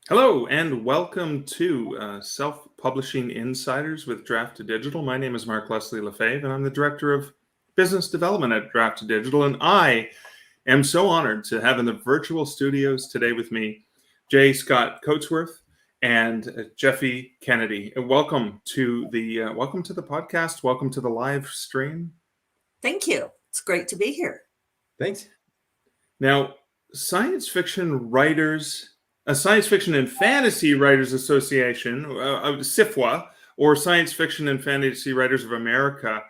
Hello and welcome to Self-Publishing Insiders with Draft to Digital. My name is Mark Leslie Lefebvre and I'm the Director of Business Development at Draft to Digital. And I am so honored to have in the virtual studios today with me J. Scott Coatsworth and Jeffe Kennedy. Welcome to the podcast. Welcome to the live stream. Thank you. It's great to be here. Thanks. Now, Science Fiction and Fantasy Writers Association, SFWA, or Science Fiction and Fantasy Writers of America.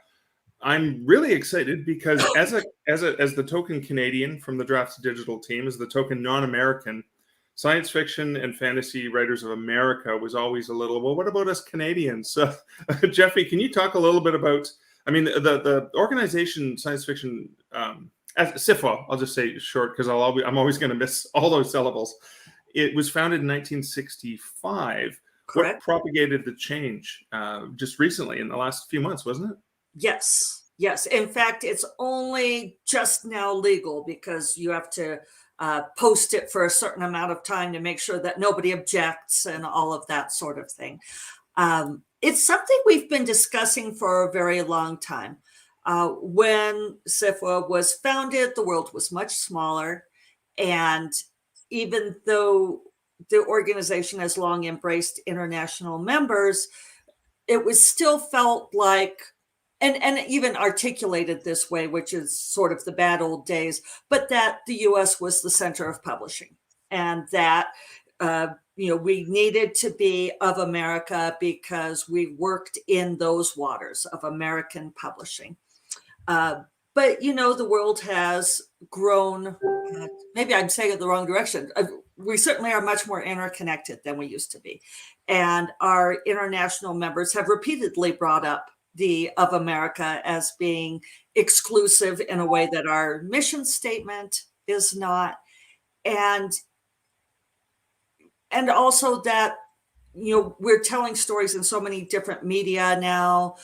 I'm really excited because as the token Canadian from the Draft to Digital team, as the token non-American, Science Fiction and Fantasy Writers of America was always a little, well, what about us Canadians? Jeffe, can you talk a little bit about, the organization Science Fiction, SFWA, I'll just say short because I'm always going to miss all those syllables. It was founded in 1965. Correct. What propagated the change just recently in the last few months, wasn't it? Yes. In fact, it's only just now legal because you have to post it for a certain amount of time to make sure that nobody objects and all of that sort of thing. It's something we've been discussing for a very long time. When SFWA was founded, the world was much smaller, and even though the organization has long embraced international members, it was still felt like, and even articulated this way, which is sort of the bad old days, but that the US was the center of publishing and that, we needed to be of America because we worked in those waters of American publishing. But, the world has grown. Maybe I'm saying it the wrong direction. We certainly are much more interconnected than we used to be. And our international members have repeatedly brought up the of America as being exclusive in a way that our mission statement is not. And also that, we're telling stories in so many different media now,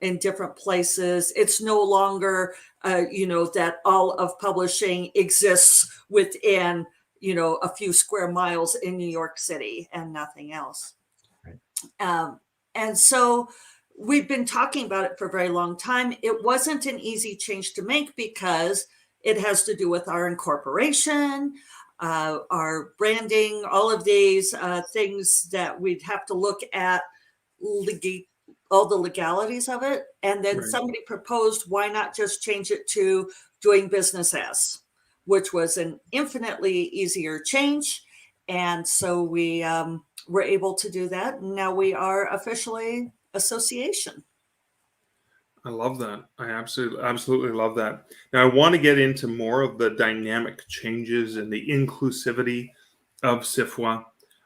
in different places. It's no longer, that all of publishing exists within, a few square miles in New York City and nothing else. Right. And so we've been talking about it for a very long time. It wasn't an easy change to make because it has to do with our incorporation, our branding, all of these things that we'd have to look at all the legalities of it. And then somebody proposed, why not just change it to doing business as, which was an infinitely easier change. And so we were able to do that. Now we are officially association. I love that. I absolutely love that. Now, I want to get into more of the dynamic changes and the inclusivity of SFWA.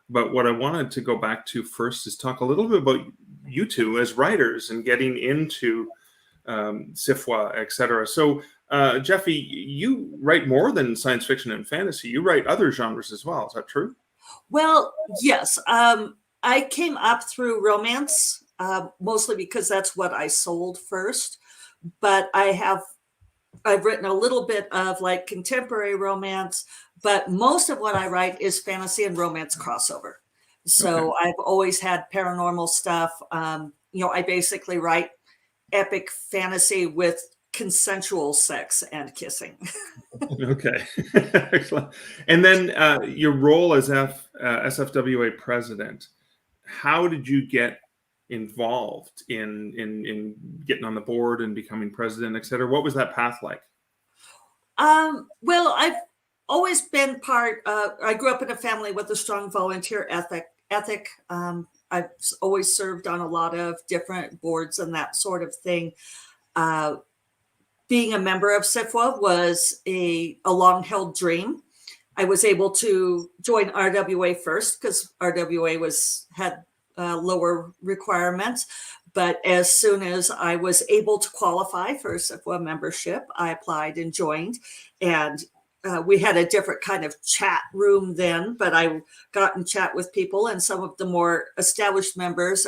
But what I wanted to go back to first is talk a little bit about you two as writers and getting into SFWA, et cetera. So, Jeffe, you write more than science fiction and fantasy. You write other genres as well. Is that true? Well, yes. I came up through romance. Mostly because that's what I sold first, but I've written a little bit of like contemporary romance, but most of what I write is fantasy and romance crossover. So okay. I've always had paranormal stuff. I basically write epic fantasy with consensual sex and kissing. Okay. Excellent. And then your role as SFWA president, how did you get involved in getting on the board and becoming president, et cetera? What was that path like? Well, I've always been I grew up in a family with a strong volunteer ethic. I've always served on a lot of different boards and that sort of thing. Being a member of SFWA was a long-held dream. I was able to join RWA first because RWA had lower requirements. But as soon as I was able to qualify for SFWA membership, I applied and joined. And we had a different kind of chat room then, but I got in chat with people and some of the more established members,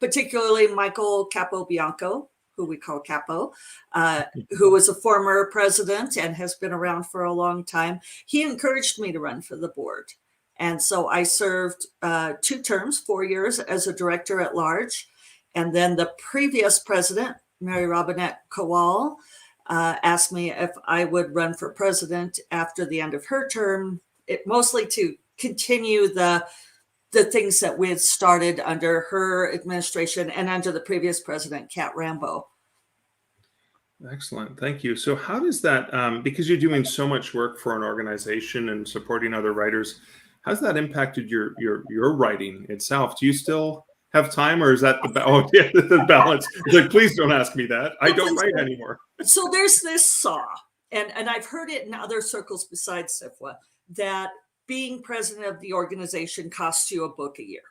particularly Michael Capobianco, who we call Capo, who was a former president and has been around for a long time. He encouraged me to run for the board. And so I served 2 terms, 4 years as a director at large. And then the previous president, Mary Robinette Kowal, asked me if I would run for president after the end of her term, mostly to continue the things that we had started under her administration and under the previous president, Kat Rambo. Excellent. Thank you. So how does that, because you're doing so much work for an organization and supporting other writers, how's that impacted your writing itself? Do you still have time, or is that the balance? It's like, please don't ask me that. I don't write anymore. So there's this saw, and I've heard it in other circles besides SFWA, that being president of the organization costs you a book a year,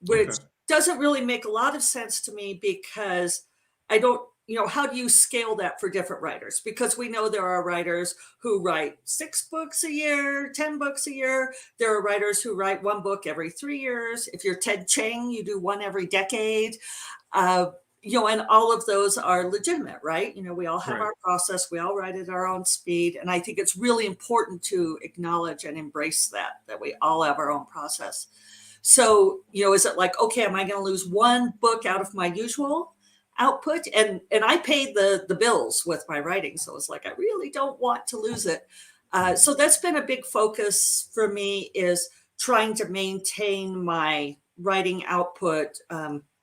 which doesn't really make a lot of sense to me, because I don't, how do you scale that for different writers? Because we know there are writers who write 6 books a year, 10 books a year. There are writers who write 1 book every 3 years. If you're Ted Chiang, you do 1 every decade. And all of those are legitimate, right? We all have our process. We all write at our own speed. And I think it's really important to acknowledge and embrace that we all have our own process. So, is it like, okay, am I going to lose 1 book out of my usual output? And I paid the bills with my writing. So it's like, I really don't want to lose it. So that's been a big focus for me, is trying to maintain my writing output,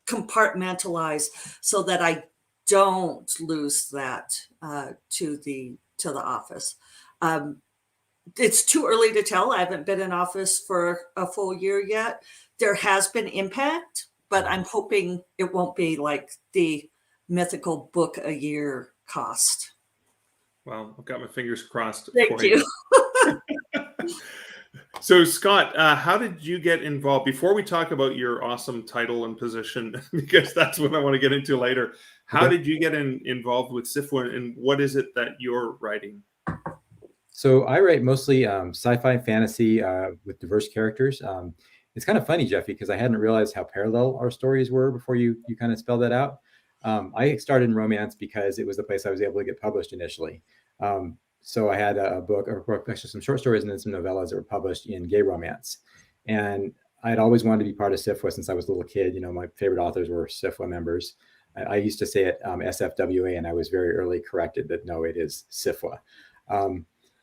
compartmentalize, so that I don't lose that to the office. It's too early to tell. I haven't been in office for a full year yet. There has been impact, but I'm hoping it won't be like the mythical book a year cost. Well, I've got my fingers crossed. Thank you. So, Scott, how did you get involved? Before we talk about your awesome title and position, because that's what I want to get into later, how did you get involved with SFWA, and what is it that you're writing? So I write mostly sci-fi, fantasy with diverse characters. It's kind of funny, Jeffe, because I hadn't realized how parallel our stories were before you kind of spelled that out. I started in romance because it was the place I was able to get published initially. So I had a book, or actually some short stories and then some novellas that were published in gay romance. And I'd always wanted to be part of SFWA since I was a little kid. My favorite authors were SFWA members. I used to say it SFWA, and I was very early corrected that no, it is SFWA.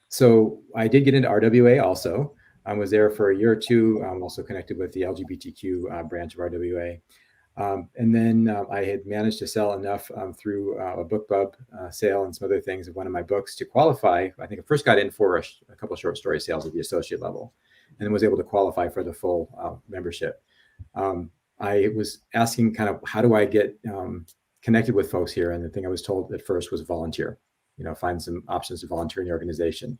So I did get into RWA also. I was there for a year or 2. I'm also connected with the LGBTQ branch of RWA. And then I had managed to sell enough through a BookBub sale and some other things of one of my books to qualify. I think I first got in for a couple of short story sales at the associate level, and then was able to qualify for the full membership. I was asking kind of, how do I get connected with folks here? And the thing I was told at first was volunteer, find some options to volunteer in the organization.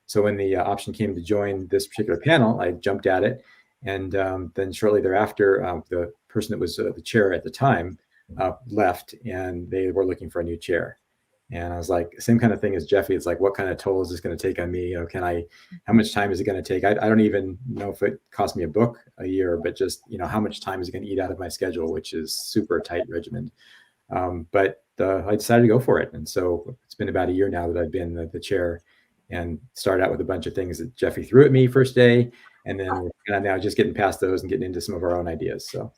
So when the option came to join this particular panel, I jumped at it. And then shortly thereafter, the person that was the chair at the time left, and they were looking for a new chair. And I was like, same kind of thing as Jeffe. It's like, what kind of toll is this going to take on me? How much time is it going to take? I don't even know if it cost me a book a year, but just, how much time is it going to eat out of my schedule, which is super tight regimen. But I decided to go for it. And so it's been about a year now that I've been the chair, and started out with a bunch of things that Jeffe threw at me first day. And then we're kind of now just getting past those and getting into some of our own ideas. So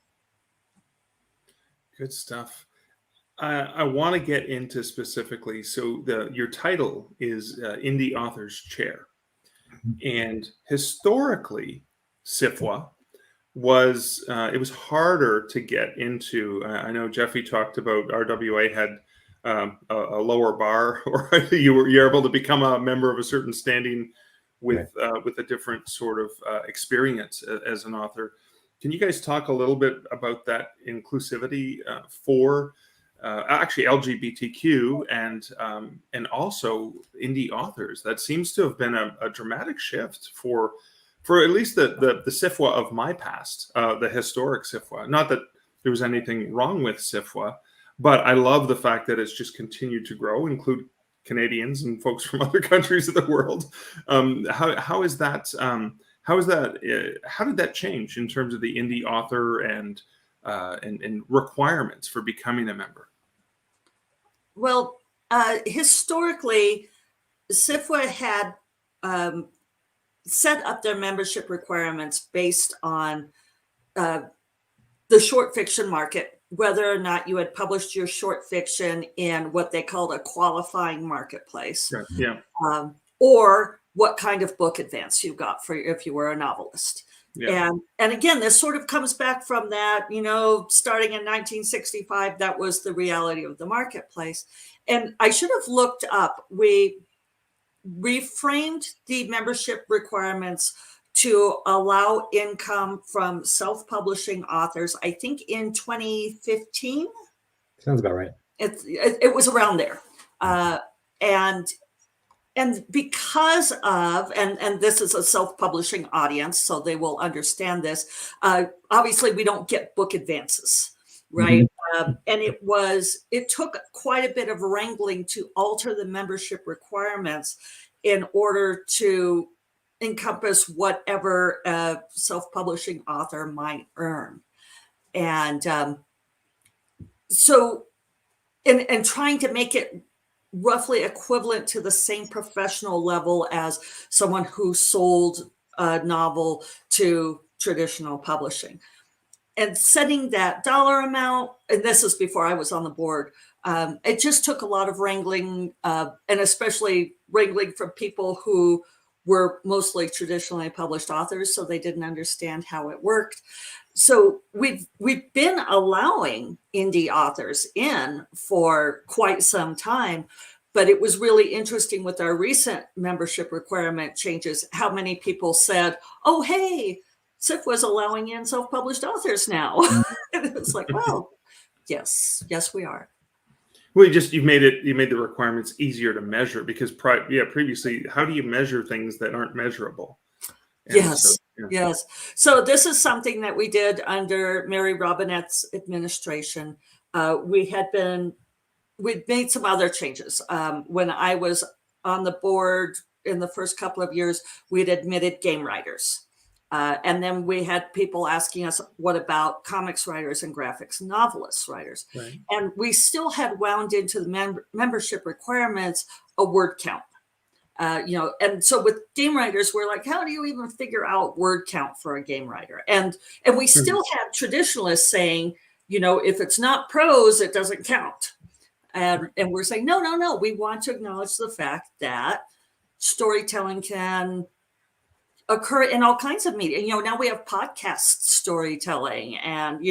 good stuff. I want to get into specifically. So your title is Indie Authors Chair, and historically, SFWA was it was harder to get into. I know Jeffe talked about RWA had a lower bar, or you're able to become a member of a certain standing with a different sort of experience as an author. Can you guys talk a little bit about that inclusivity for actually LGBTQ and also indie authors? That seems to have been a dramatic shift for at least the SFWA of my past, the historic SFWA. Not that there was anything wrong with SFWA, but I love the fact that it's just continued to grow, include Canadians and folks from other countries of the world. How is that? How did that change in terms of the indie author and requirements for becoming a member? Well, historically, SFWA had set up their membership requirements based on the short fiction market, whether or not you had published your short fiction in what they called a qualifying marketplace, Yeah. Or what kind of book advance you got for if you were a novelist. Yeah. And again, this sort of comes back from that, starting in 1965, that was the reality of the marketplace. And I should have looked up, we reframed the membership requirements to allow income from self-publishing authors, I think in 2015. Sounds about right. It was around there. And because of, and this is a self-publishing audience, so they will understand this. Obviously, we don't get book advances, right? And it took quite a bit of wrangling to alter the membership requirements in order to encompass whatever a self-publishing author might earn. And so, and trying to make it roughly equivalent to the same professional level as someone who sold a novel to traditional publishing. And setting that dollar amount, and this is before I was on the board, it just took a lot of wrangling, and especially wrangling from people who were mostly traditionally published authors, so they didn't understand how it worked. So we've been allowing indie authors in for quite some time, but it was really interesting with our recent membership requirement changes, how many people said, oh, hey, SFWA's allowing in self-published authors now. And it's like, well, yes, we are. Well, you made the requirements easier to measure because previously, how do you measure things that aren't measurable? Yes. So this is something that we did under Mary Robinette's administration. We'd made some other changes. When I was on the board in the first couple of years, we'd admitted game writers. And then we had people asking us, what about comics writers and graphics novelists writers? Right. And we still had wound into the membership requirements a word count. And so with game writers, we're like, how do you even figure out word count for a game writer? And we still have traditionalists saying, if it's not prose, it doesn't count. And we're saying, no, we want to acknowledge the fact that storytelling can occur in all kinds of media. Now we have podcast storytelling, and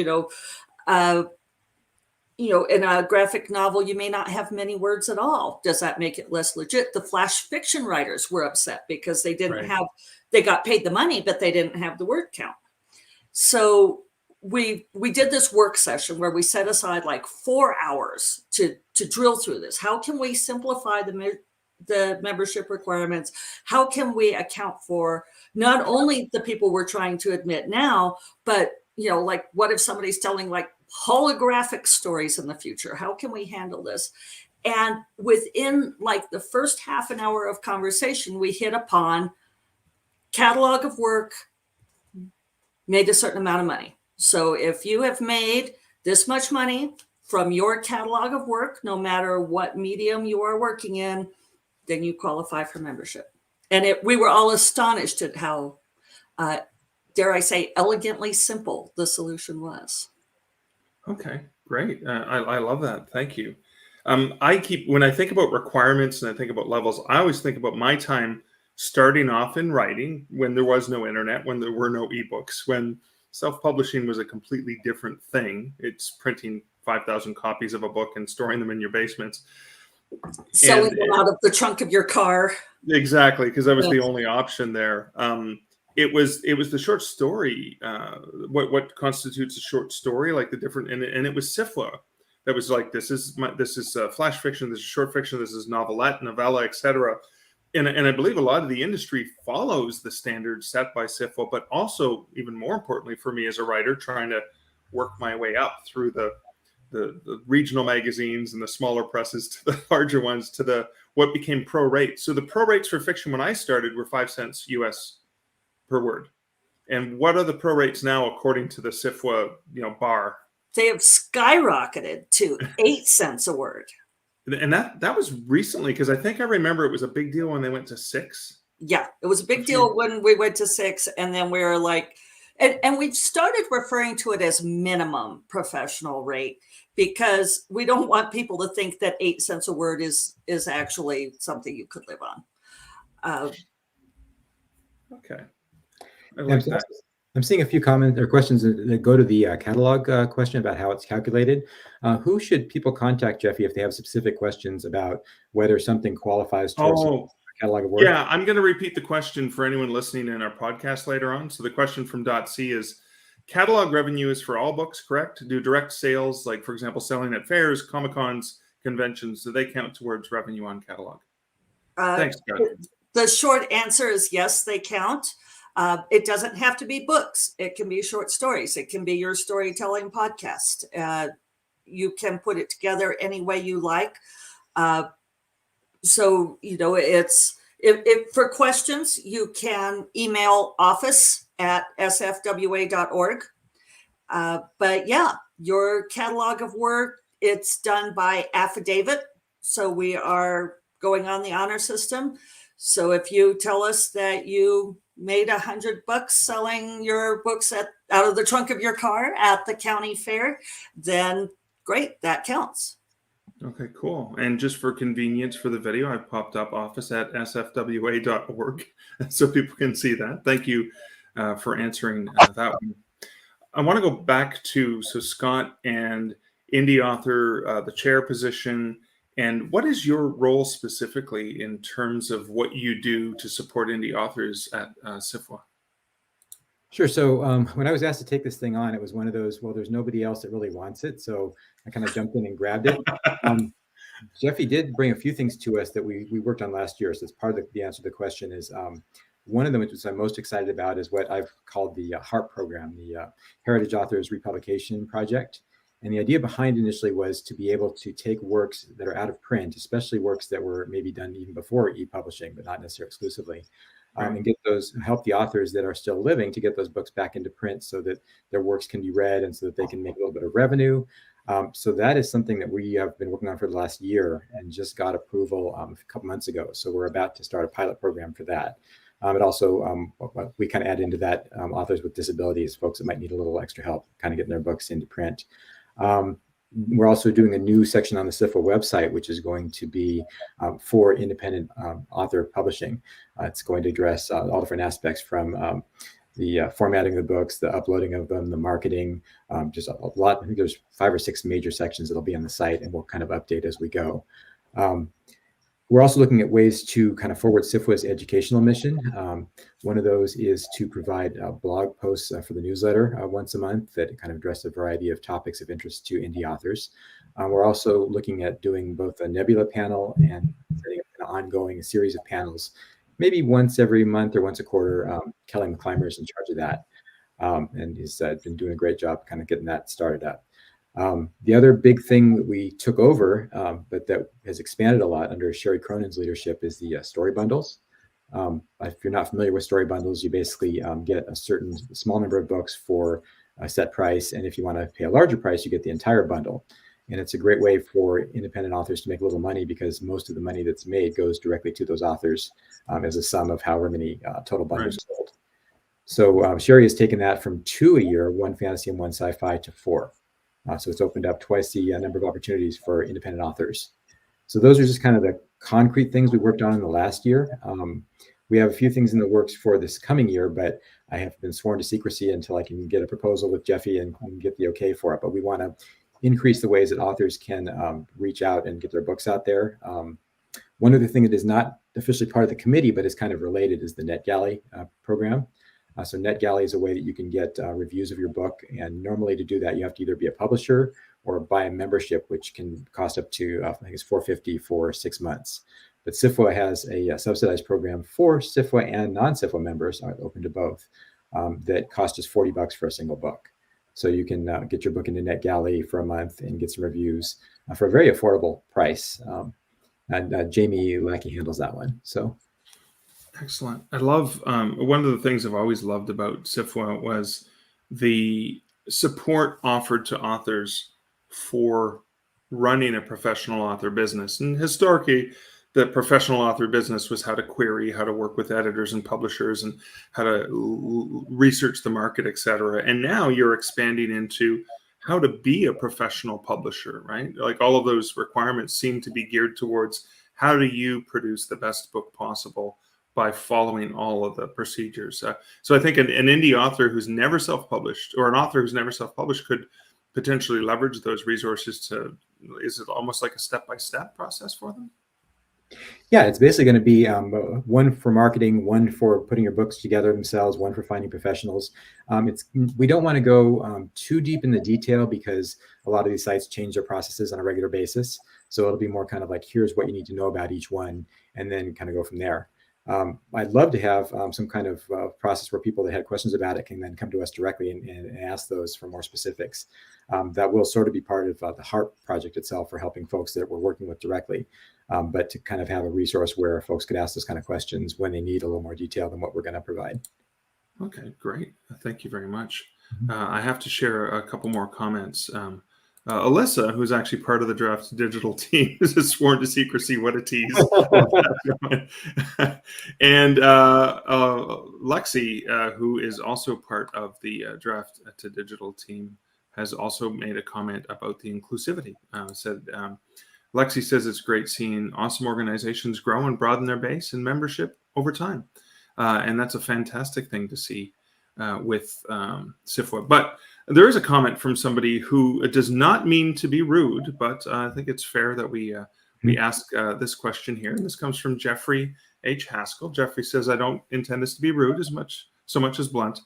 in a graphic novel, you may not have many words at all. Does that make it less legit? The flash fiction writers were upset because they didn't they got paid the money, but they didn't have the word count. So we did this work session where we set aside like 4 hours to drill through this. How can we simplify the membership requirements? How can we account for not only the people we're trying to admit now, but like what if somebody's telling like holographic stories in the future? How can we handle this? And within like the first half an hour of conversation, we hit upon catalog of work made a certain amount of money. So if you have made this much money from your catalog of work, no matter what medium you are working in, then you qualify for membership. And we were all astonished at how, dare I say, elegantly simple the solution was. Okay, great. I love that. Thank you. When I think about requirements and I think about levels, I always think about my time starting off in writing when there was no internet, when there were no ebooks, when self-publishing was a completely different thing. It's printing 5,000 copies of a book and storing them in your basements. Selling them out of the trunk of your car. Exactly, because that was the only option there. It was the short story. What constitutes a short story, like the different, and it was SFWA that was like, this is flash fiction, this is short fiction, this is novelette, novella, etc. And I believe a lot of the industry follows the standards set by SFWA, but also, even more importantly for me as a writer, trying to work my way up through the regional magazines and the smaller presses to the larger ones to what became pro rates. So the pro rates for fiction when I started were 5 cents US per word. And what are the pro rates now according to the SFWA bar? They have skyrocketed to 8 cents a word. And that was recently, because I think I remember it was a big deal when they went to 6. Yeah, it was a big deal when we went to 6, and then we were like, and we've started referring to it as minimum professional rate, because we don't want people to think that 8 cents a word is actually something you could live on. Okay. I like that. I'm seeing a few comments or questions that go to the catalog question about how it's calculated. Who should people contact, Jeffe, if they have specific questions about whether something qualifies towards a catalog of work? Yeah, I'm going to repeat the question for anyone listening in our podcast later on. So the question from .c is, catalog revenue is for all books, correct? Do direct sales, like for example, selling at fairs, Comic-Cons, conventions, do they count towards revenue on catalog? Thanks, Scott. The short answer is yes, they count. It doesn't have to be books. It can be short stories. It can be your storytelling podcast. You can put it together any way you like. So, it's if for questions, you can email office@sfwa.org. But yeah, your catalog of work, it's done by affidavit. So we are going on the honor system. So if you tell us that you made $100 selling your books out of the trunk of your car at the county fair, then great, that counts. Okay, cool. And just for convenience for the video, I've popped up office@sfwa.org so people can see that. Thank you for answering that one. I want to go back to Scott and indie author, the chair position, and what is your role specifically in terms of what you do to support indie authors at SFWA? Sure. So when I was asked to take this thing on, it was one of those, well, there's nobody else that really wants it. So I kind of jumped in and grabbed it. Jeffe did bring a few things to us that we worked on last year. So it's part of the answer to the question is one of them, which I'm most excited about, is what I've called the HARP program, the Heritage Authors Republication Project. And the idea behind initially was to be able to take works that are out of print, especially works that were maybe done even before e-publishing, but not necessarily exclusively, and get those, help the authors that are still living to get those books back into print so that their works can be read and so that they can make a little bit of revenue. So that is something that we have been working on for the last year and just got approval a couple months ago. So we're about to start a pilot program for that. But also we kind of add into that authors with disabilities, folks that might need a little extra help kind of getting their books into print. We're also doing a new section on the SFWA website, which is going to be for independent author publishing. It's going to address all different aspects from the formatting of the books, the uploading of them, the marketing, just a lot. I think there's 5 or 6 major sections that'll be on the site, and we'll kind of update as we go. We're also looking at ways to kind of forward SFWA's educational mission. One of those is to provide blog posts for the newsletter once a month that kind of address a variety of topics of interest to indie authors. We're also looking at doing both a Nebula panel and setting up an ongoing series of panels, maybe once every month or once a quarter. Kelly McClymer is in charge of that, and he's been doing a great job kind of getting that started up. The other big thing that we took over, but that has expanded a lot under Sherry Cronin's leadership, is the story bundles. If you're not familiar with story bundles, you basically get a certain small number of books for a set price. And if you want to pay a larger price, you get the entire bundle. And it's a great way for independent authors to make a little money because most of the money that's made goes directly to those authors as a sum of however many total bundles sold. So Sherry has taken that from 2 a year, 1 fantasy and 1 sci-fi, to 4. So it's opened up twice the number of opportunities for independent authors. So those are just kind of the concrete things we worked on in the last year. We have a few things in the works for this coming year, but I have been sworn to secrecy until I can get a proposal with Jeffe and get the okay for it. But we want to increase the ways that authors can reach out and get their books out there. One other thing that is not officially part of the committee, but is kind of related, is the NetGalley program. So NetGalley is a way that you can get reviews of your book. And normally to do that, you have to either be a publisher or buy a membership, which can cost up to, I think it's $450 for 6 months. But SFWA has a subsidized program for SFWA and non-SFWA members, open to both, that costs just $40 for a single book. So you can get your book into NetGalley for a month and get some reviews for a very affordable price. And Jamie Lackey handles that one. So. Excellent. I love, one of the things I've always loved about SFWA was the support offered to authors for running a professional author business. And historically, the professional author business was how to query, how to work with editors and publishers, and how to research the market, etc. And now you're expanding into how to be a professional publisher, right? Like all of those requirements seem to be geared towards how do you produce the best book possible by following all of the procedures. So I think an indie author who's never self-published, or an author who's never self-published, could potentially leverage those resources to, is it almost like a step-by-step process for them? Yeah, it's basically going to be one for marketing, one for putting your books together themselves, one for finding professionals. We don't want to go too deep in the detail because a lot of these sites change their processes on a regular basis. So it'll be more kind of like, here's what you need to know about each one, and then kind of go from there. I'd love to have some kind of process where people that had questions about it can then come to us directly and ask those for more specifics. That will sort of be part of the HARP project itself for helping folks that we're working with directly. But to kind of have a resource where folks could ask those kind of questions when they need a little more detail than what we're going to provide. Okay, great. Thank you very much. I have to share a couple more comments. Alyssa, who's actually part of the Draft Digital team, is sworn to secrecy. What a tease. And Lexi, who is also part of the Draft to Digital team, has also made a comment about the inclusivity. Lexi says it's great seeing awesome organizations grow and broaden their base and membership over time. And that's a fantastic thing to see with SFWA. But there is a comment from somebody who does not mean to be rude, but I think it's fair that we ask this question here. And this comes from Jeffrey H. Haskell. Jeffrey says, I don't intend this to be rude so much as blunt.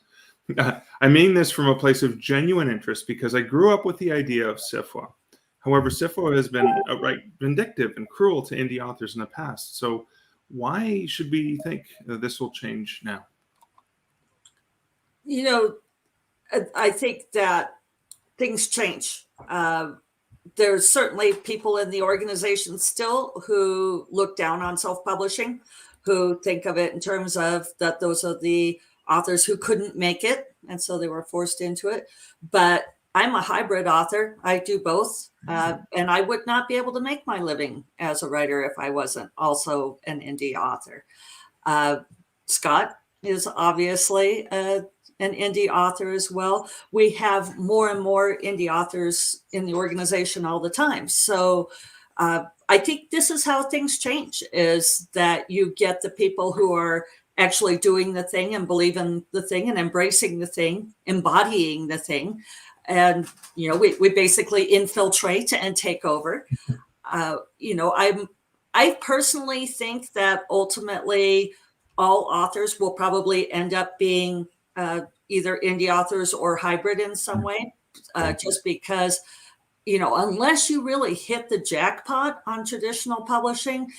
I mean this from a place of genuine interest because I grew up with the idea of SFWA. However, SFWA has been outright vindictive and cruel to indie authors in the past. So why should we think this will change now? You know, I think that things change. There's certainly people in the organization still who look down on self-publishing, who think of it in terms of that those are the authors who couldn't make it, and so they were forced into it. But I'm a hybrid author. I do both, and I would not be able to make my living as a writer if I wasn't also an indie author. Scott is obviously an indie author as well. We have more and more indie authors in the organization all the time. So I think this is how things change, is that you get the people who are actually doing the thing and believe in the thing and embracing the thing, embodying the thing. And, you know, we basically infiltrate and take over. You know, I personally think that ultimately all authors will probably end up being either indie authors or hybrid in some way, just because, you know, unless you really hit the jackpot on traditional publishing,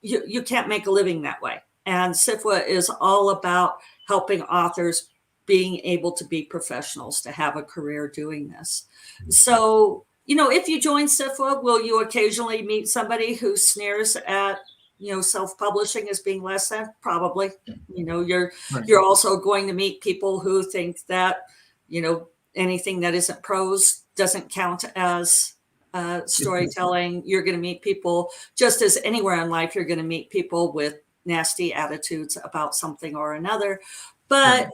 you can't make a living that way. And SFWA is all about helping authors being able to be professionals, to have a career doing this. So, you know, if you join SFWA, will you occasionally meet somebody who sneers at, you know, self-publishing as being less than? Probably. You know, you're also going to meet people who think that, you know, anything that isn't prose doesn't count as storytelling. You're going to meet people, just as anywhere in life, you're going to meet people with nasty attitudes about something or another. But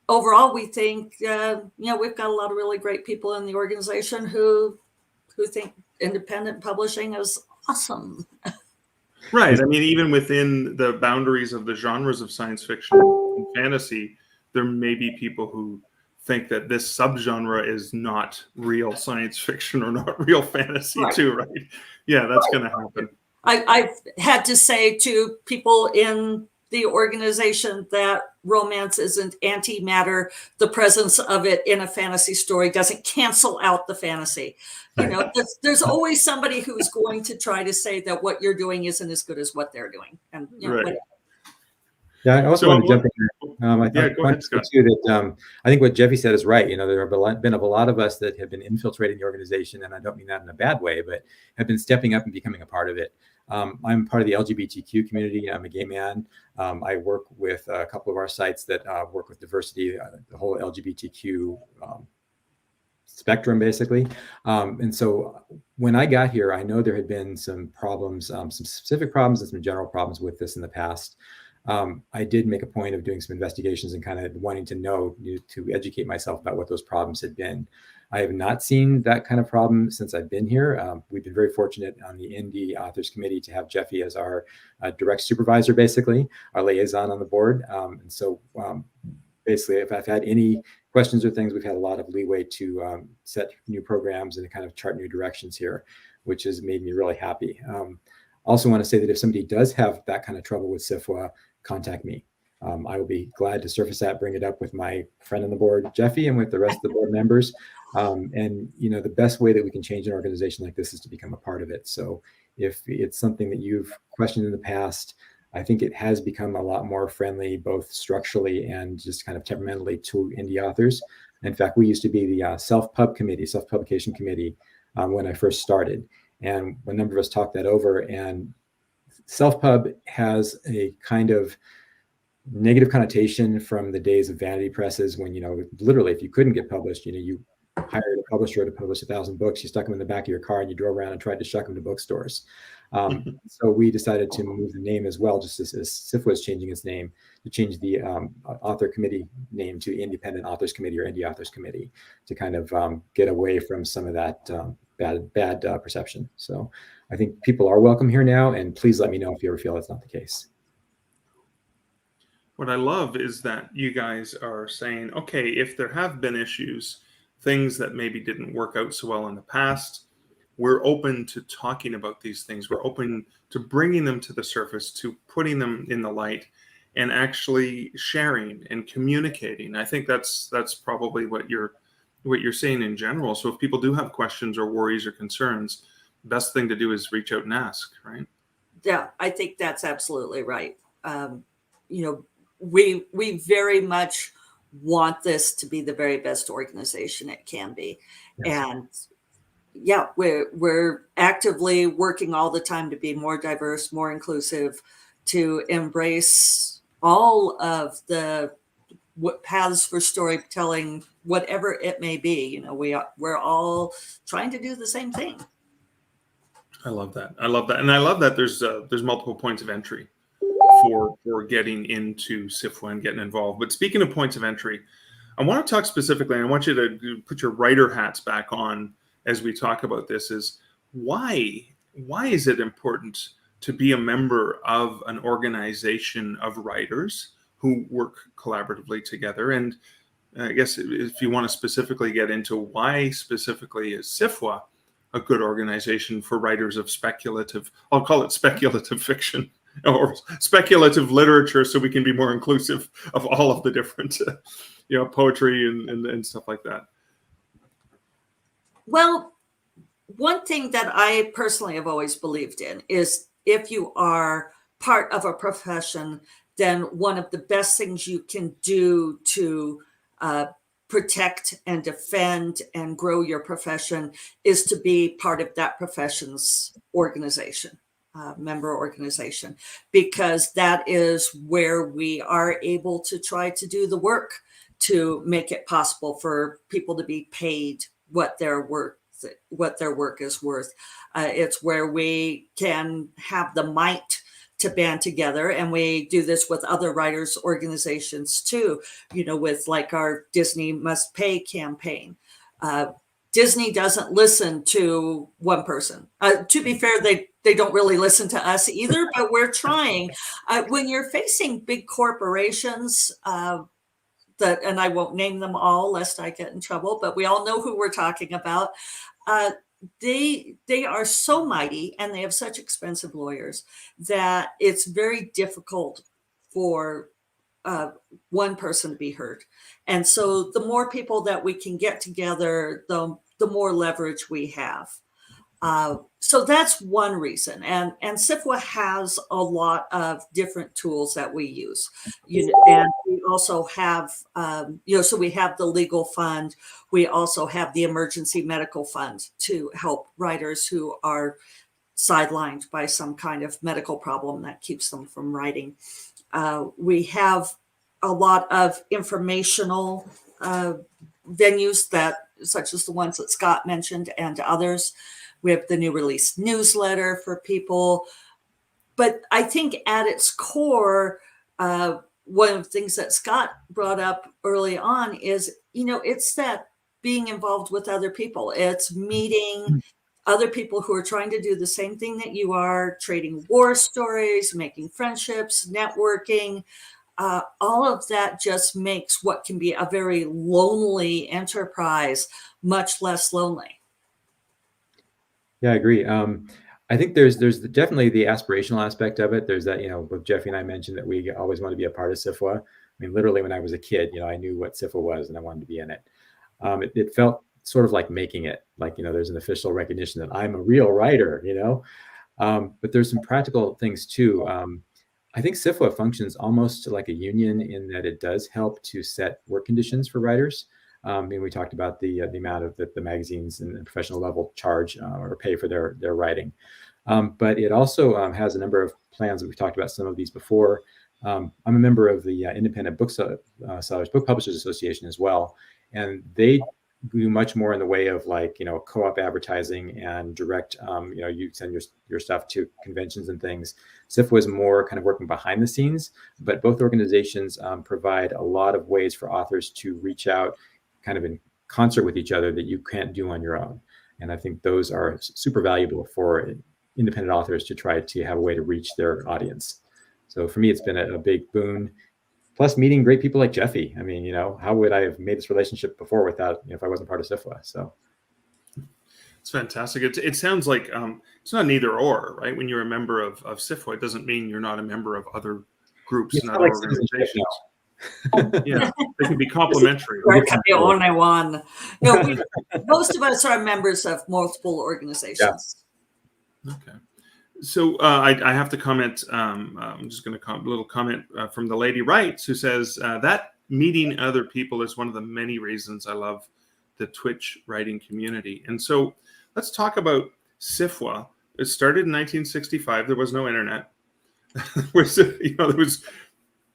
overall, we think, you know, we've got a lot of really great people in the organization who think independent publishing is awesome. Right. I mean, even within the boundaries of the genres of science fiction and fantasy, there may be people who think that this subgenre is not real science fiction or not real fantasy too, right? Yeah, that's going to happen. I've had to say to people in the organization that romance isn't antimatter. The presence of it in a fantasy story doesn't cancel out the fantasy. You know, there's always somebody who's going to try to say that what you're doing isn't as good as what they're doing. And you know, yeah, I also want to jump in. I go ahead, Scott. Too, that I think what Jeffe said is right. You know, there have been a lot of us that have been infiltrating the organization, and I don't mean that in a bad way, but have been stepping up and becoming a part of it. I'm part of the LGBTQ community. I'm a gay man. I work with a couple of our sites that work with diversity, the whole LGBTQ spectrum, basically. And so when I got here, I know there had been some problems, some specific problems and some general problems with this in the past. I did make a point of doing some investigations and kind of wanting to know, to educate myself about what those problems had been. I have not seen that kind of problem since I've been here. We've been very fortunate on the Indie Authors Committee to have Jeffe as our direct supervisor, basically, our liaison on the board. And so basically, if I've had any questions or things, we've had a lot of leeway to set new programs and to kind of chart new directions here, which has made me really happy. Also want to say that if somebody does have that kind of trouble with SFWA, contact me. I will be glad to surface that, bring it up with my friend on the board, Jeffe, and with the rest of the board members. And the best way that we can change an organization like this is to become a part of it. So if it's something that you've questioned in the past, I think it has become a lot more friendly, both structurally and just kind of temperamentally, to indie authors. In fact, we used to be the self-publication committee when I first started. And a number of us talked that over, and self-pub has a kind of negative connotation from the days of vanity presses when, literally, if you couldn't get published, you hired a publisher to publish 1,000 books, you stuck them in the back of your car and you drove around and tried to shuck them to bookstores. So we decided to move the name as well, just as SFWA is changing its name, to change the author committee name to Independent Authors Committee or Indie Authors Committee, to kind of get away from some of that bad perception. So I think people are welcome here now, and please let me know if you ever feel that's not the case. What I love is that you guys are saying, okay, if there have been issues, things that maybe didn't work out so well in the past, we're open to talking about these things. We're open to bringing them to the surface, to putting them in the light, and actually sharing and communicating. I think that's probably what you're saying in general. So if people do have questions or worries or concerns, the best thing to do is reach out and ask, right? Yeah, I think that's absolutely right. We very much want this to be the very best organization it can be. Yes. And yeah, we're actively working all the time to be more diverse, more inclusive, to embrace all of the paths for storytelling, whatever it may be. We're all trying to do the same thing. I love that. And I love that there's multiple points of entry for getting into SFWA and getting involved. But speaking of points of entry, I want to talk specifically, and I want you to put your writer hats back on as we talk about this, is why is it important to be a member of an organization of writers who work collaboratively together? And I guess if you want to specifically get into why specifically is SFWA a good organization for writers of speculative, I'll call it speculative fiction or speculative literature, so we can be more inclusive of all of the different, poetry and stuff like that. Well, one thing that I personally have always believed in is if you are part of a profession, then one of the best things you can do to protect and defend and grow your profession is to be part of that profession's organization, member organization, because that is where we are able to try to do the work to make it possible for people to be paid what their work is worth. It's where we can have the might to band together, and we do this with other writers' organizations too. With like our Disney Must Pay campaign. Disney doesn't listen to one person. To be fair, they don't really listen to us either, but we're trying. When you're facing big corporations, and I won't name them all lest I get in trouble, but we all know who we're talking about. They are so mighty and they have such expensive lawyers that it's very difficult for one person to be heard. And so the more people that we can get together, the more leverage we have. So that's one reason. And SFWA has a lot of different tools that we use. And we also have, so we have the legal fund. We also have the emergency medical fund to help writers who are sidelined by some kind of medical problem that keeps them from writing. We have a lot of informational venues that such as the ones that Scott mentioned and others. We have the new release newsletter for people. But I think at its core, one of the things that Scott brought up early on is, it's that being involved with other people. It's meeting other people who are trying to do the same thing that you are, trading war stories, making friendships, networking. All of that just makes what can be a very lonely enterprise much less lonely. Yeah, I agree. I think there's definitely the aspirational aspect of it. There's that, what Jeffe and I mentioned, that we always want to be a part of SFWA. I mean, literally when I was a kid, I knew what SFWA was and I wanted to be in it. It felt sort of like making it, like, there's an official recognition that I'm a real writer, but there's some practical things too. I think SFWA functions almost like a union in that it does help to set work conditions for writers. And we talked about the amount of the magazines and professional level charge or pay for their writing. But it also has a number of plans that we've talked about some of these before. I'm a member of the Independent Booksellers Book Publishers Association as well. And they do much more in the way of co-op advertising and direct, you send your stuff to conventions and things. SFWA is more kind of working behind the scenes, but both organizations provide a lot of ways for authors to reach out kind of in concert with each other that you can't do on your own. And I think those are super valuable for independent authors to try to have a way to reach their audience. So for me, it's been a big boon. Plus meeting great people like Jeffe. I mean, how would I have made this relationship before without, if I wasn't part of SFWA? So it's fantastic. It sounds like it's not an either or, right? When you're a member of SFWA, it doesn't mean you're not a member of other groups and other organizations. Yeah, they can be complementary. There can be only one. No, most of us are members of multiple organizations. Yeah. Okay. So I have to comment. I'm just going to a little comment from the lady Wrights, who says that meeting other people is one of the many reasons I love the Twitch writing community. And so let's talk about SFWA. It started in 1965. There was no internet. there was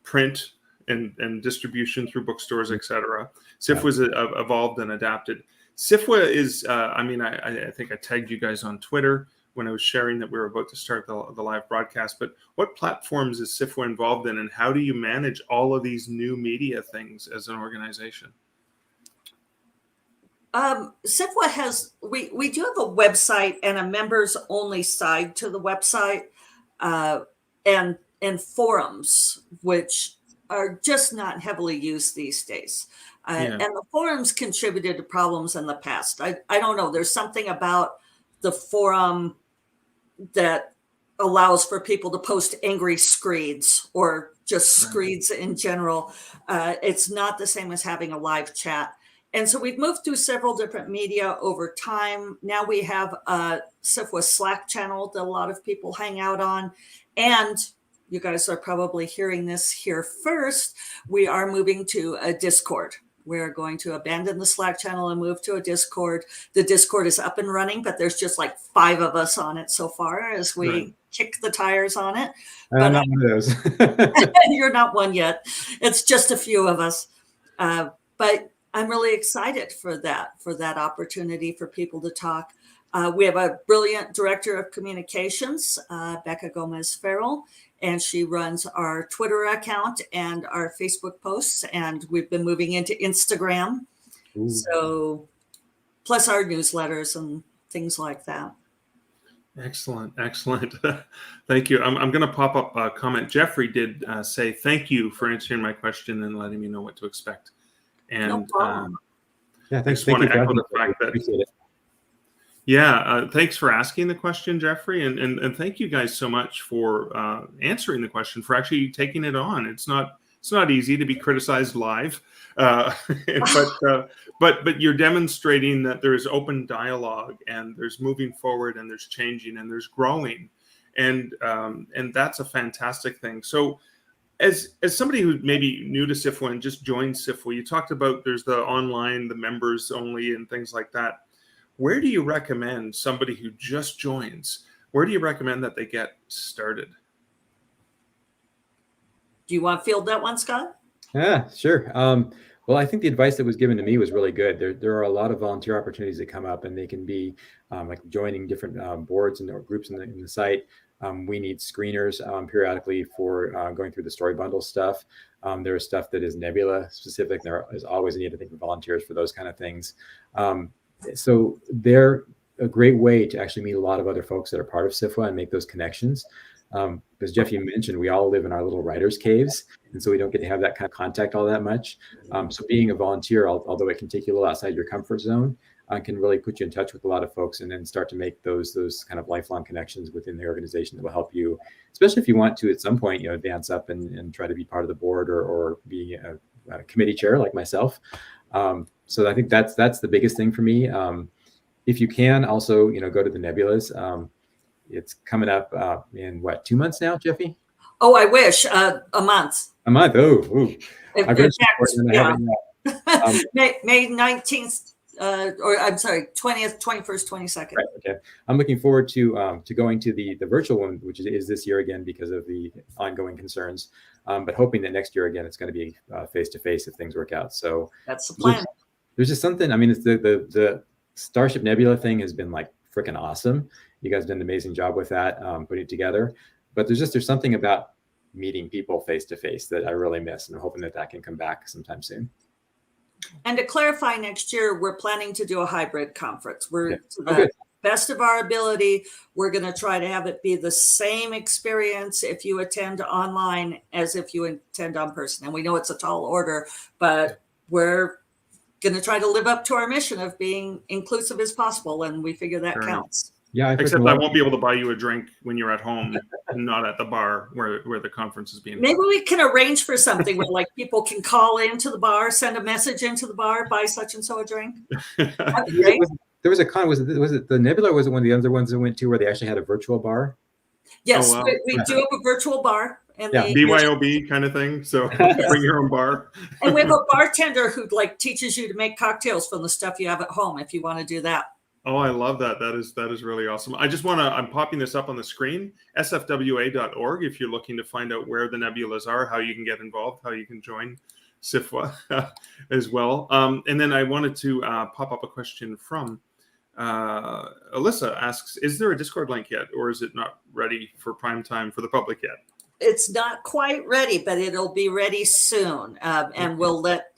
print and distribution through bookstores, etc. SFWA was evolved and adapted. SFWA is, I think I tagged you guys on Twitter when I was sharing that we were about to start the live broadcast, but what platforms is SFWA involved in, and how do you manage all of these new media things as an organization? SFWA has, we do have a website and a members only side to the website, and forums, which are just not heavily used these days. And the forums contributed to problems in the past. I don't know. There's something about the forum that allows for people to post angry screeds or just screeds in general. It's not the same as having a live chat. And so we've moved through several different media over time. Now we have a SFWA Slack channel that a lot of people hang out on. And you guys are probably hearing this here first. We are moving to a Discord. We're going to abandon the Slack channel and move to a Discord. The Discord is up and running, but there's just like 5 of us on it so far as we kick the tires on it. I'm not one of those. You're not one yet. It's just a few of us. But I'm really excited for that opportunity for people to talk. We have a brilliant director of communications, Becca Gomez-Farrell, and she runs our Twitter account and our Facebook posts, and we've been moving into Instagram. Ooh. So, plus our newsletters and things like that. Excellent. Thank you. I'm going to pop up a comment. Jeffrey did say, thank you for answering my question and letting me know what to expect. And no problem. I just want to echo the fact that thanks for asking the question, Jeffrey, and thank you guys so much for answering the question, for actually taking it on. It's not easy to be criticized live, but you're demonstrating that there is open dialogue and there's moving forward and there's changing and there's growing, and that's a fantastic thing. So, as somebody who may be new to SFWA and just joined SFWA, you talked about there's the online, the members only, and things like that. Where do you recommend somebody who just joins, where do you recommend that they get started? Do you want to field that one, Scott? Yeah, sure. Well, I think the advice that was given to me was really good. There are a lot of volunteer opportunities that come up, and they can be like joining different boards and or groups in the site. We need screeners periodically for going through the story bundle stuff. There is stuff that is Nebula specific. There is always a need, I think, for volunteers for those kind of things. So they're a great way to actually meet a lot of other folks that are part of SFWA and make those connections. Because Jeff, you mentioned we all live in our little writers' caves, and so we don't get to have that kind of contact all that much. So being a volunteer, although it can take you a little outside your comfort zone, can really put you in touch with a lot of folks, and then start to make those kind of lifelong connections within the organization that will help you, especially if you want to at some point, advance up and try to be part of the board or be a committee chair like myself. So I think that's the biggest thing for me. If you can also, go to the Nebulas. It's coming up in 2 months now, Jeffe? Oh, I wish a month. A month. Oh, ooh. I've read Yeah. May 19th, or I'm sorry, 20th, 21st, 22nd. Right, okay. I'm looking forward to going to the virtual one, which is this year again because of the ongoing concerns. But hoping that next year again it's going to be face-to-face if things work out. So that's the plan. There's just something. I mean, it's the Starship Nebula thing has been like freaking awesome. You guys did an amazing job with that, putting it together. But there's something about meeting people face to face that I really miss, and I'm hoping that can come back sometime soon. And to clarify, next year we're planning to do a hybrid conference. We're to the good. best of our ability. We're going to try to have it be the same experience if you attend online as if you attend on person. And we know it's a tall order, but we're going to try to live up to our mission of being inclusive as possible, and we figure that counts. Yeah, except I won't be able to buy you a drink when you're at home, not at the bar where the conference is being. Maybe we can arrange for something where like people can call into the bar, send a message into the bar, buy such and so a drink. That'd be great. There was a con. Was it the Nebula? Or was it one of the other ones that went to where they actually had a virtual bar? Yes, oh, wow. we do have a virtual bar. And BYOB kind of thing. So bring your own bar. And we have a bartender who teaches you to make cocktails from the stuff you have at home if you want to do that. Oh, I love that. That is really awesome. I'm popping this up on the screen, SFWA.org, if you're looking to find out where the nebulas are, how you can get involved, how you can join SFWA as well. And then I wanted to pop up a question from Alyssa asks, is there a Discord link yet, or is it not ready for prime time for the public yet? It's not quite ready, but it'll be ready soon. And we'll let,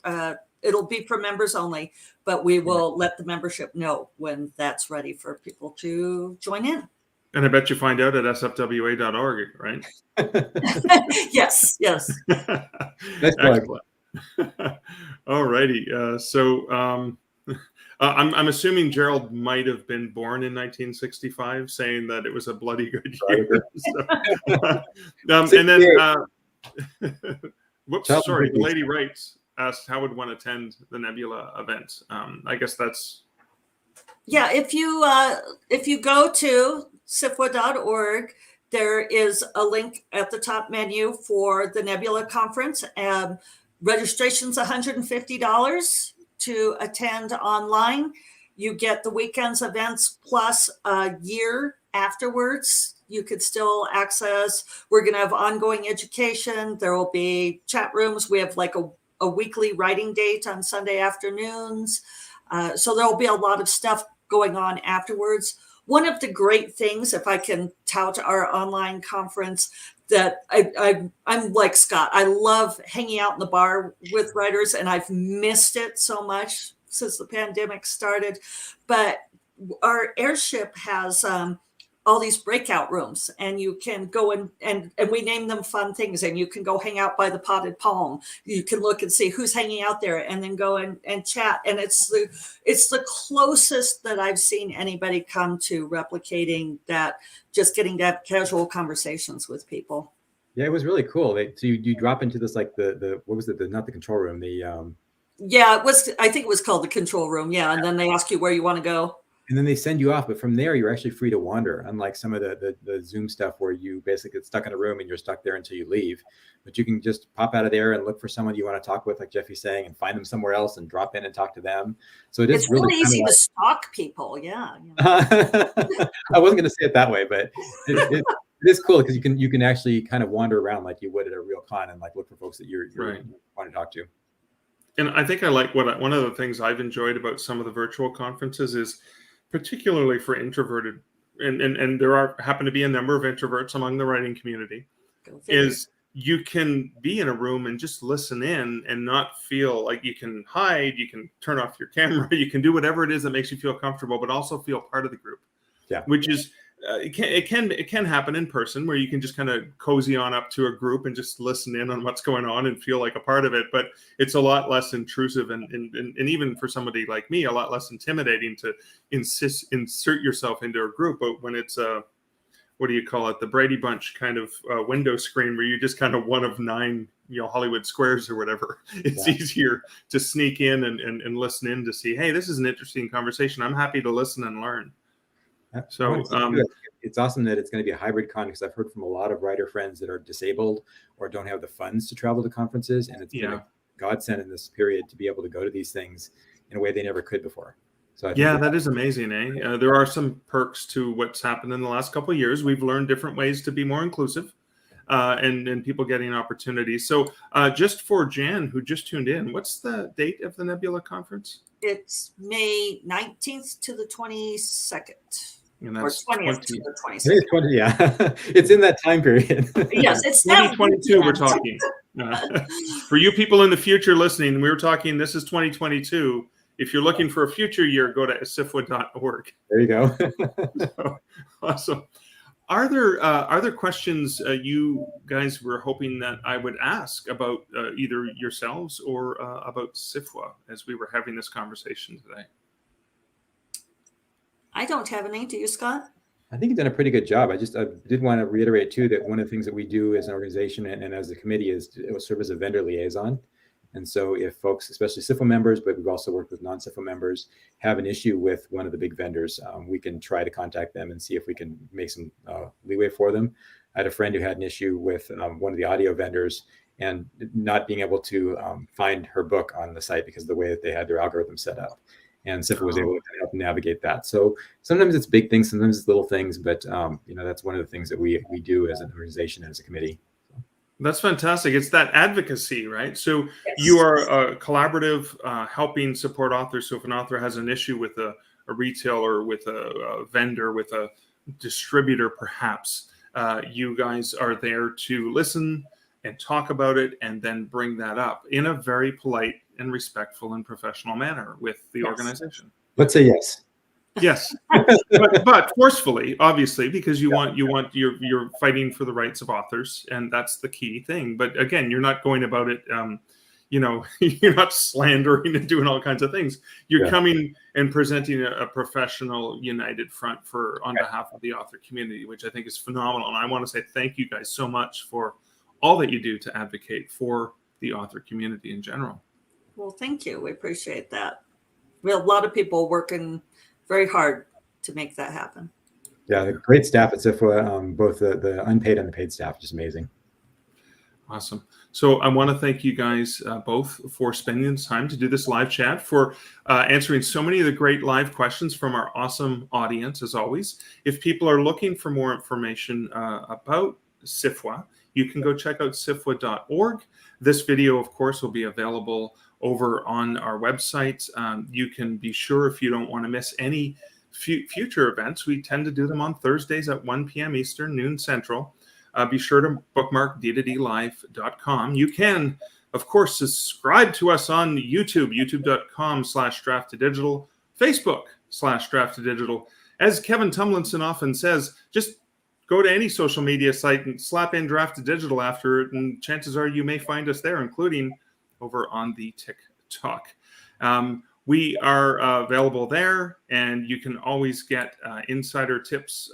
it'll be for members only, but we will let the membership know when that's ready for people to join in. And I bet you find out at sfwa.org, right? Yes. Excellent. All righty. I'm assuming Gerald might have been born in 1965, saying that it was a bloody good year. And then, whoops, sorry, the lady writes, asked how would one attend the Nebula event? I guess that's. Yeah, if you go to SFWA.org, there is a link at the top menu for the Nebula conference. Registration's $150 to attend online. You get the weekend's events plus a year afterwards. You could still access. We're going to have ongoing education. There will be chat rooms. We have like a weekly writing date on Sunday afternoons. So there will be a lot of stuff going on afterwards. One of the great things, if I can tout our online conference, that I'm like Scott. I love hanging out in the bar with writers, and I've missed it so much since the pandemic started. But our airship has all these breakout rooms, and you can go and we name them fun things, and you can go hang out by the potted palm. You can look and see who's hanging out there and then go and chat. And it's the closest that I've seen anybody come to replicating that, just getting to have casual conversations with people. Yeah, it was really cool. So you drop into this, like the what was it? Not the control room. Yeah, I think it was called the control room. Yeah. And then they ask you where you want to go. And then they send you off, but from there you're actually free to wander, unlike some of the Zoom stuff where you basically get stuck in a room and you're stuck there until you leave. But you can just pop out of there and look for someone you want to talk with, like Jeffe's saying, and find them somewhere else and drop in and talk to them. So it's really easy to stalk people. Yeah. I wasn't going to say it that way, but it is cool because you can actually kind of wander around like you would at a real con and like look for folks that you want to talk to. And I think I like one of the things I've enjoyed about some of the virtual conferences is, particularly for introverted, and there happen to be a number of introverts among the writing community, Go figure. is you can be in a room and just listen in and not feel like you can hide, you can turn off your camera, you can do whatever it is that makes you feel comfortable, but also feel part of the group. Yeah. Which is, it can happen in person where you can just kind of cozy on up to a group and just listen in on what's going on and feel like a part of it. But it's a lot less intrusive and even for somebody like me, a lot less intimidating to insert yourself into a group. But when it's what do you call it? The Brady Bunch kind of window screen where you're just kind of one of 9, Hollywood squares or whatever. It's easier to sneak in and listen in to see, hey, this is an interesting conversation. I'm happy to listen and learn. So it's awesome that it's going to be a hybrid con, because I've heard from a lot of writer friends that are disabled or don't have the funds to travel to conferences, and it's been a godsend in this period to be able to go to these things in a way they never could before. So that is amazing, eh? There are some perks to what's happened in the last couple of years. We've learned different ways to be more inclusive, and people getting opportunities. So just for Jan, who just tuned in, what's the date of the Nebula conference? It's May 19th to the 22nd. And that's or 20th to the 22nd. It's 20, yeah. It's in that time period. Yes, it's 2022 we're talking. For you people in the future listening, we were talking, this is 2022. If you're looking for a future year, go to SFWA.org. There you go. So, awesome. Are there questions you guys were hoping that I would ask about either yourselves or about SFWA as we were having this conversation today? I don't have any. Do you, Scott? I think you've done a pretty good job. I did want to reiterate too that one of the things that we do as an organization and as a committee is to serve as a vendor liaison. And so if folks, especially SFWA members, but we've also worked with non-SFWA members, have an issue with one of the big vendors, we can try to contact them and see if we can make some leeway for them. I had a friend who had an issue with one of the audio vendors and not being able to find her book on the site because of the way that they had their algorithm set up. And SFWA was able to help navigate that. So sometimes it's big things, sometimes it's little things, but that's one of the things that we do as an organization and as a committee. That's fantastic. It's that advocacy, right? So you are a collaborative helping support authors. So if an author has an issue with a retailer, with a vendor, with a distributor, perhaps, you guys are there to listen and talk about it and then bring that up in a very polite and respectful and professional manner with the organization. Let's say yes. Yes, but forcefully, obviously, because you're fighting for the rights of authors, and that's the key thing. But again, you're not going about it, you're not slandering and doing all kinds of things. You're coming and presenting a professional, united front on behalf of the author community, which I think is phenomenal. And I want to say thank you guys so much for all that you do to advocate for the author community in general. Well, thank you. We appreciate that. We have a lot of people working very hard to make that happen. Yeah, the great staff at SFWA, both the unpaid and the paid staff, just amazing. Awesome. So I want to thank you guys both for spending the time to do this live chat, for answering so many of the great live questions from our awesome audience, as always. If people are looking for more information about SFWA, you can go check out SFWA.org. This video, of course, will be available over on our website. You can be sure, if you don't want to miss any future events, we tend to do them on Thursdays at 1 p.m. Eastern, noon Central. Be sure to bookmark d2dlive.com. You can, of course, subscribe to us on YouTube, youtube.com/draft2digital, Facebook/draft2digital. As Kevin Tumlinson often says, just go to any social media site and slap in Draft2Digital after it, and chances are you may find us there, including over on the TikTok. We are available there, and you can always get insider tips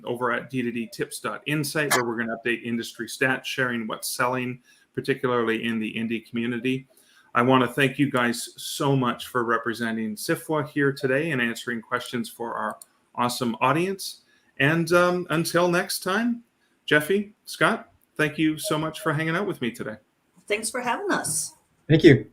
over at d2dtips.insight, where we're going to update industry stats, sharing what's selling, particularly in the indie community. I want to thank you guys so much for representing SFWA here today and answering questions for our awesome audience. And until next time, Jeffe, Scott, thank you so much for hanging out with me today. Thanks for having us. Thank you.